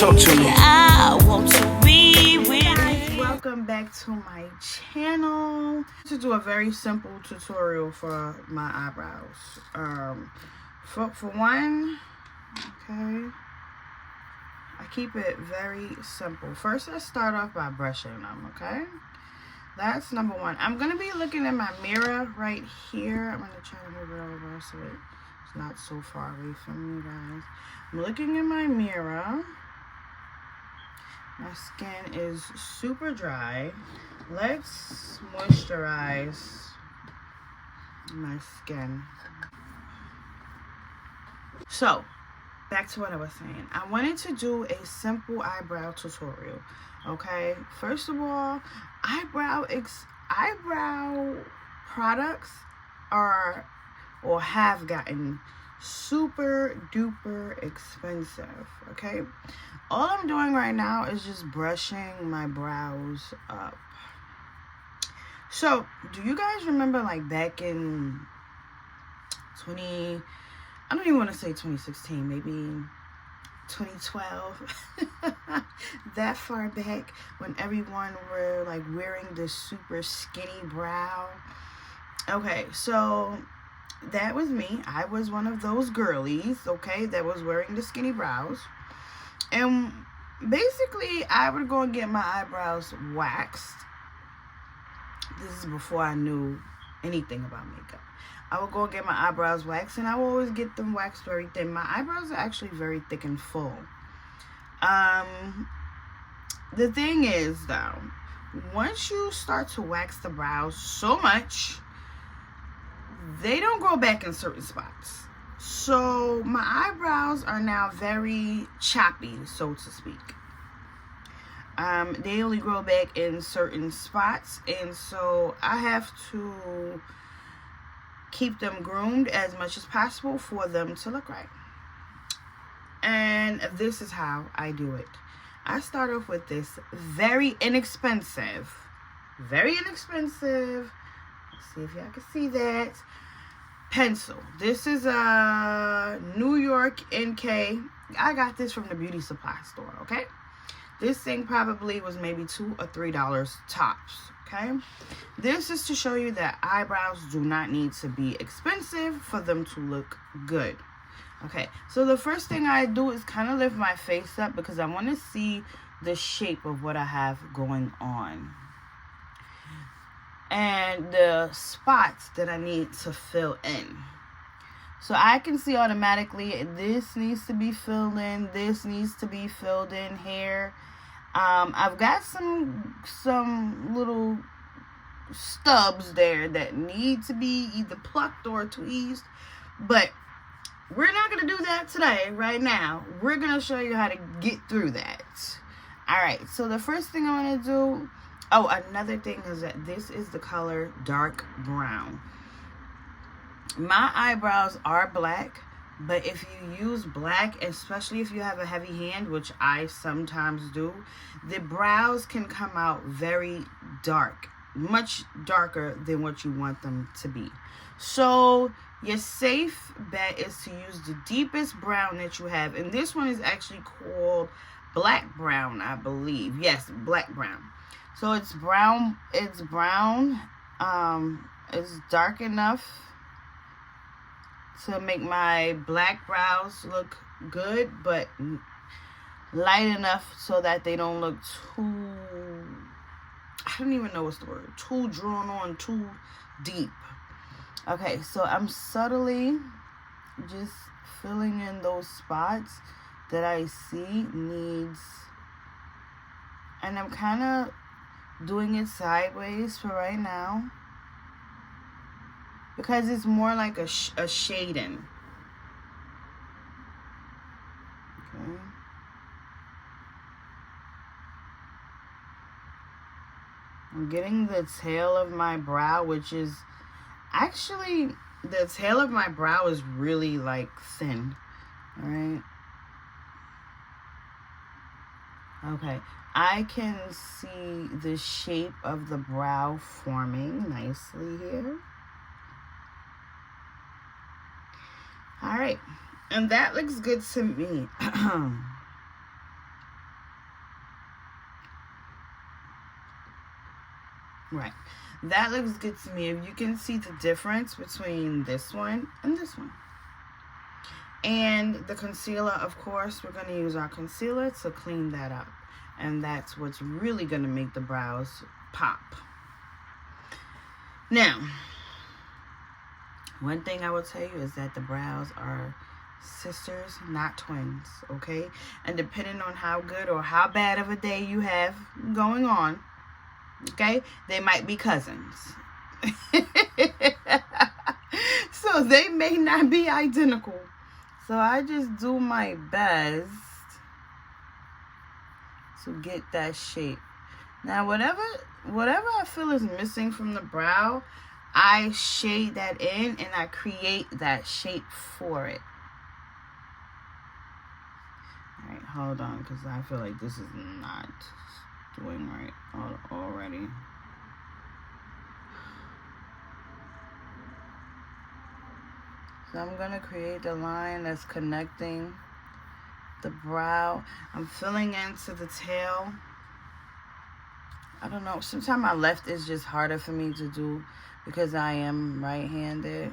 Talk to me. I want to be with you. Welcome back to my channel. To do a very simple tutorial for my eyebrows. For one, okay, I keep it very simple. First, I start off by brushing them, okay? That's number one. I'm going to be looking in my mirror right here. I'm going to try to move it over so it's not so far away from you guys. I'm looking in my mirror. My skin is super dry. Let's moisturize my skin. So, back to what I was saying. I wanted to do a simple eyebrow tutorial. Okay, first of all, eyebrow products are or have gotten super duper expensive. Okay, all I'm doing right now is just brushing my brows up. So, do you guys remember, like, back in I don't even want to say 2016, maybe 2012, that far back, when everyone were like wearing this super skinny brow? Okay, so that was me. I was one of those girlies, okay, that was wearing the skinny brows. And basically, I would go and get my eyebrows waxed. This is before I knew anything about makeup. I would go and get my eyebrows waxed, and I will always get them waxed very thin. My eyebrows are actually very thick and full. The thing is, though, once you start to wax the brows so much, they don't grow back in certain spots. So my eyebrows are now very choppy, so to speak. They only grow back in certain spots, and so I have to keep them groomed as much as possible for them to look right. And this is how I do it. I start off with this very inexpensive, let's see if y'all can see that, pencil. This is a New York NK. I got this from the beauty supply store, okay? This thing probably was maybe $2 or $3 tops, okay? This is to show you that eyebrows do not need to be expensive for them to look good. Okay, so the first thing I do is kind of lift my face up because I want to see the shape of what I have going on and the spots that I need to fill in. So I can see automatically this needs to be filled in, this needs to be filled in here. I've got some little stubs there that need to be either plucked or tweezed, but we're not going to do that today, right now. We're going to show you how to get through that. Alright, so the first thing I'm going to do, another thing is that this is the color dark brown. My eyebrows are black, but if you use black, especially if you have a heavy hand, which I sometimes do, the brows can come out very dark, much darker than what you want them to be. So your safe bet is to use the deepest brown that you have, and this one is actually called black brown, I believe. Yes, black brown. So it's brown. It's dark enough to make my black brows look good, but light enough so that they don't look too, I don't even know what's the word, too drawn on, too deep. Okay, so I'm subtly just filling in those spots that I see needs, and I'm kind of doing it sideways for right now, because it's more like a shading. Okay. I'm getting the tail of my brow, which is actually, the tail of my brow is really like thin. Alright. Okay. I can see the shape of the brow forming nicely here. Alright. And that looks good to me. Right. That looks good to me. If you can see the difference between this one and this one. And the concealer, of course, we're going to use our concealer to clean that up. And that's what's really going to make the brows pop. Now, one thing I will tell you is that the brows are sisters, not twins, okay? And depending on how good or how bad of a day you have going on, okay, they might be cousins. So they may not be identical. So I just do my best to get that shape. Now, whatever I feel is missing from the brow, I shade that in and I create that shape for it. All right, hold on, because I feel like this is not doing right already. So I'm going to create the line that's connecting the brow. I'm filling into the tail. I don't know. Sometimes my left is just harder for me to do because I am right-handed.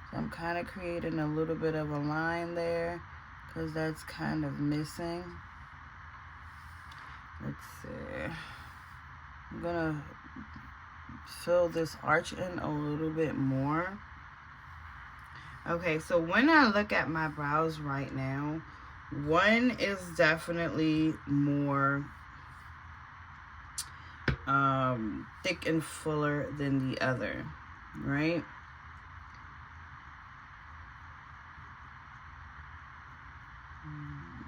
So I'm kind of creating a little bit of a line there because that's kind of missing. Let's see. I'm going to fill this arch in a little bit more. Okay, so when I look at my brows right now, one is definitely more thick and fuller than the other, right?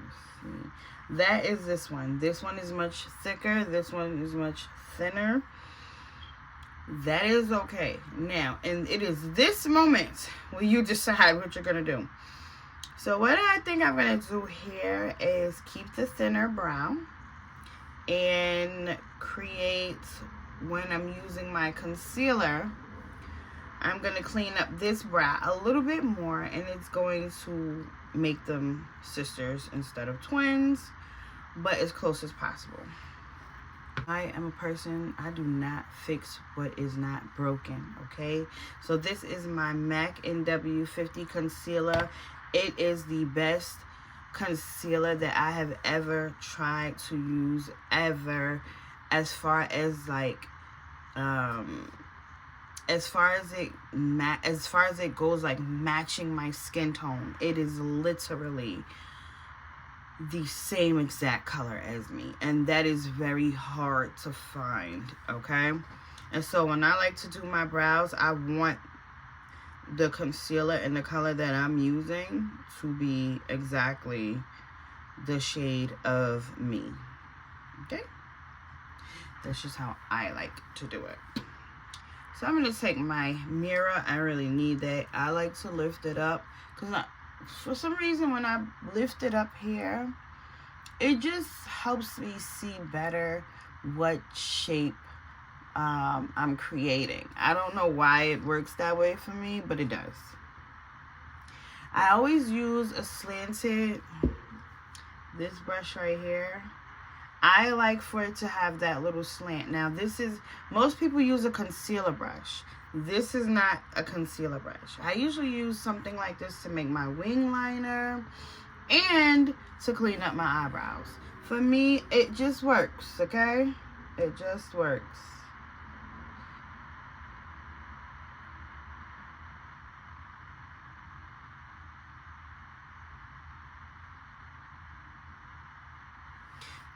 Let's see. That is this one. This one is much thicker. This one is much thinner. That is okay. Now, and it is this moment where you decide what you're going to do. So what I think I'm going to do here is keep the thinner brow and create, when I'm using my concealer, I'm going to clean up this brow a little bit more, and it's going to make them sisters instead of twins, but as close as possible. I am a person, I do not fix what is not broken, okay? So this is my MAC NW50 concealer. It is the best concealer that I have ever tried to use, ever, as far as like, as far as it goes, like matching my skin tone. It is literally the same exact color as me, and that is very hard to find, okay? And so when I like to do my brows, I want the concealer and the color that I'm using to be exactly the shade of me, okay? That's just how I like to do it. So I'm going to take my mirror. I really need that. I like to lift it up because for some reason, when I lift it up here, it just helps me see better what shape I'm creating. I don't know why it works that way for me, but it does. I always use a slanted, this brush right here. I like for it to have that little slant. Now this is, most people use a concealer brush. This is not a concealer brush. I usually use something like this to make my wing liner and to clean up my eyebrows. For me, it just works, okay? It just works.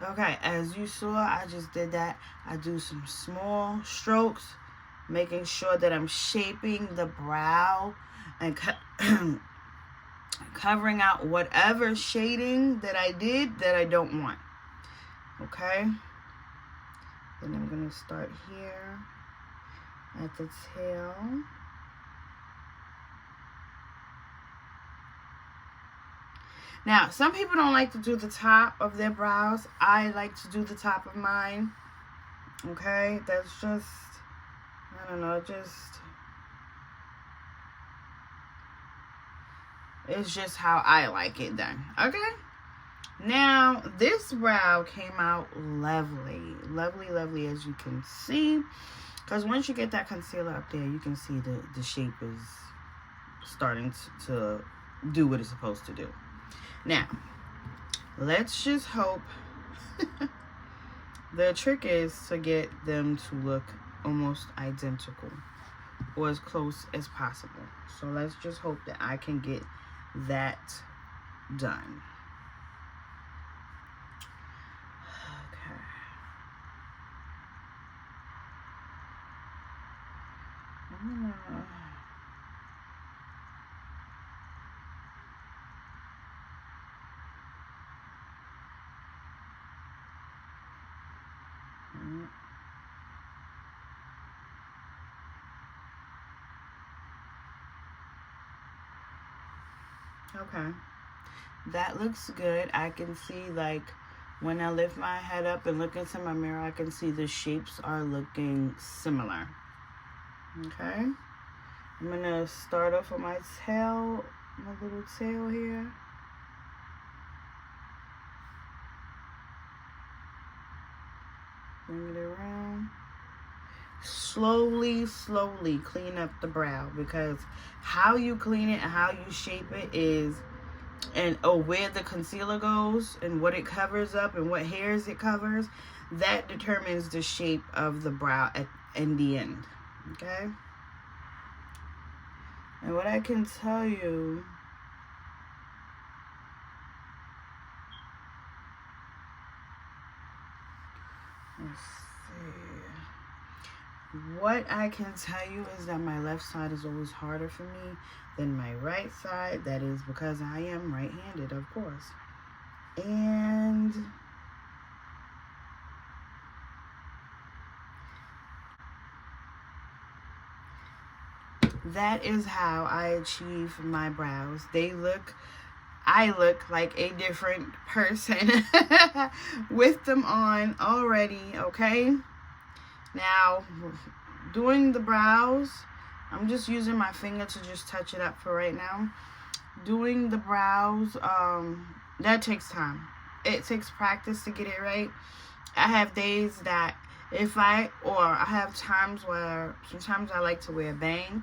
Okay, as you saw, I just did that. I do some small strokes, making sure that I'm shaping the brow and covering out whatever shading that I did that I don't want. Okay? Then I'm going to start here at the tail. Now, some people don't like to do the top of their brows. I like to do the top of mine. Okay? That's just, I don't know, it's just how I like it done. Okay? Now, this brow came out lovely. Lovely, lovely, as you can see. Because once you get that concealer up there, you can see the shape is starting to do what it's supposed to do. Now, let's just hope. The trick is to get them to look almost identical, or as close as possible. So let's just hope that I can get that done. Okay. Okay, that looks good. I can see, like, when I lift my head up and look into my mirror, I can see the shapes are looking similar. Okay, I'm gonna start off with my tail, my little tail here. Bring it around. Slowly clean up the brow, because how you clean it and how you shape it is, and where the concealer goes and what it covers up and what hairs it covers, that determines the shape of the brow in the end. Okay, and what I can tell you, let's see. What I can tell you is that my left side is always harder for me than my right side. That is because I am right-handed, of course. And that is how I achieve my brows. I look like a different person with them on already, okay? Now, doing the brows, I'm just using my finger to just touch it up for right now. Doing the brows, that takes time. It takes practice to get it right. I have days that I have times where sometimes I like to wear a bang.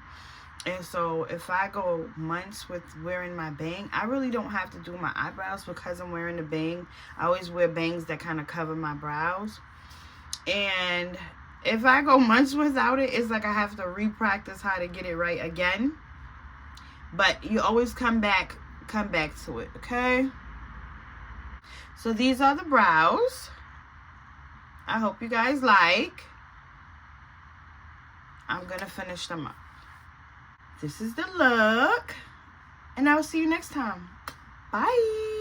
And so if I go months with wearing my bang, I really don't have to do my eyebrows because I'm wearing the bang. I always wear bangs that kind of cover my brows. And if I go months without it, it's like I have to re-practice how to get it right again. But you always come back to it, okay? So these are the brows. I hope you guys like. I'm gonna finish them up. This is the look, and I will see you next time. Bye.